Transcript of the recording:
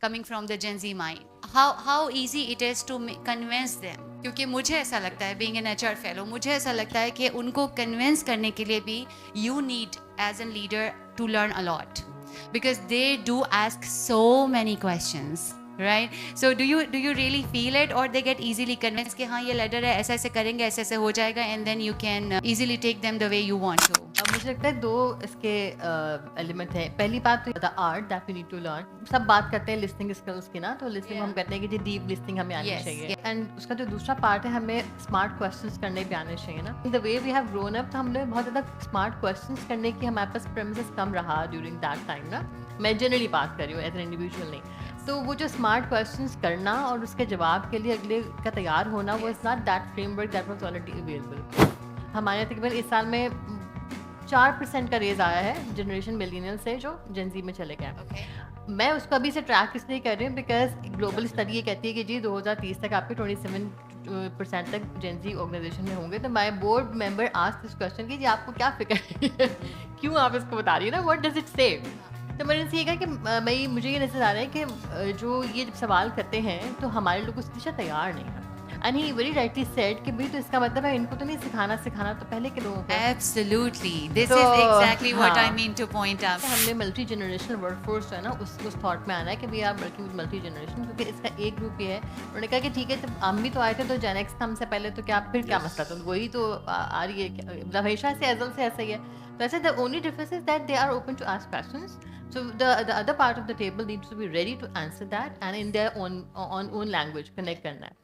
coming from the Gen Z mind, how easy it is to convince them. क्योंकि मुझे ऐसा लगता है, being an HR fellow, मुझे ऐसा लगता है कि उनको convince करने के लिए भी you need as a leader to learn a lot, because they do ask so many questions, right? So do you really feel it, or they get easily convinced कि हाँ ये लीडर है, ऐसे ऐसे करेंगे, ऐसे ऐसे हो जाएगा, and then you can easily take them the way you want to? मुझे लगता है दो इसके एलिमेंट हैं. पहली बात तो the art that we need to learn. सब बात करते हैं लिसनिंग स्किल्स की ना, तो लिसनिंग हम कहते हैं कि जी डीप लिसनिंग हमें आनी चाहिए. एंड उसका जो दूसरा पार्ट है, हमें स्मार्ट क्वेश्चंस करने भी आने चाहिए ना. The way we have grown up, तो हमने बहुत ज़्यादा स्मार्ट क्वेश्चंस करने की हमारे पास प्रेमिसेस कम रहा ड्यूरिंग दैट टाइम ना. मैं जनरली बात कर रही हूँ, एज एन इंडिविजुअल नहीं. तो वो जो स्मार्ट क्वेश्चंस करना और उसके जवाब के लिए अगले का तैयार होना, वो is not that framework that was already available. हमारे तकरीबन इस साल में 4% का रेज आया है जनरेशन मिलेनियल से जो जेन ज़ी में चले गए. मैं उसको अभी से ट्रैक इसलिए कर रही हूँ बिकॉज ग्लोबल स्टडी ये कहती है कि जी 2030 तक आपके 27% तक जेन ज़ी ऑर्गेनाइजेशन में होंगे. तो my board member asked this question कि जी आपको क्या फिक्र है क्यों आप इसको बता रही है ना, व्हाट डज इट से. तो मैंने इनसे ये कहा कि मुझे ये नजर आ रहा है कि जो ये जब सवाल करते हैं तो हमारे लोग उसकी दिशा तैयार नहीं है. And he very rightly said कि भाई तो इसका मतलब है इनको तो नहीं सिखाना तो पहले के लोगों को. Absolutely, this is exactly what I mean to point out. हमने मल्टी जनरेशनल वर्कफोर्स जो है ना उस थॉट में आना है कि we are working with multi generation. क्योंकि इसका एक ग्रुप ये है, उन्होंने कहा कि ठीक है जब हम भी तो आए थे तो जेन एक्स हमसे पहले, तो क्या फिर क्या मसला, तो वही तो आ रही है हमेशा से एजल से ऐसा ही है. तो ऐसे the only difference is that they are open to ask questions. So the other part of the table needs to be ready to answer that and in their own language connect करना है.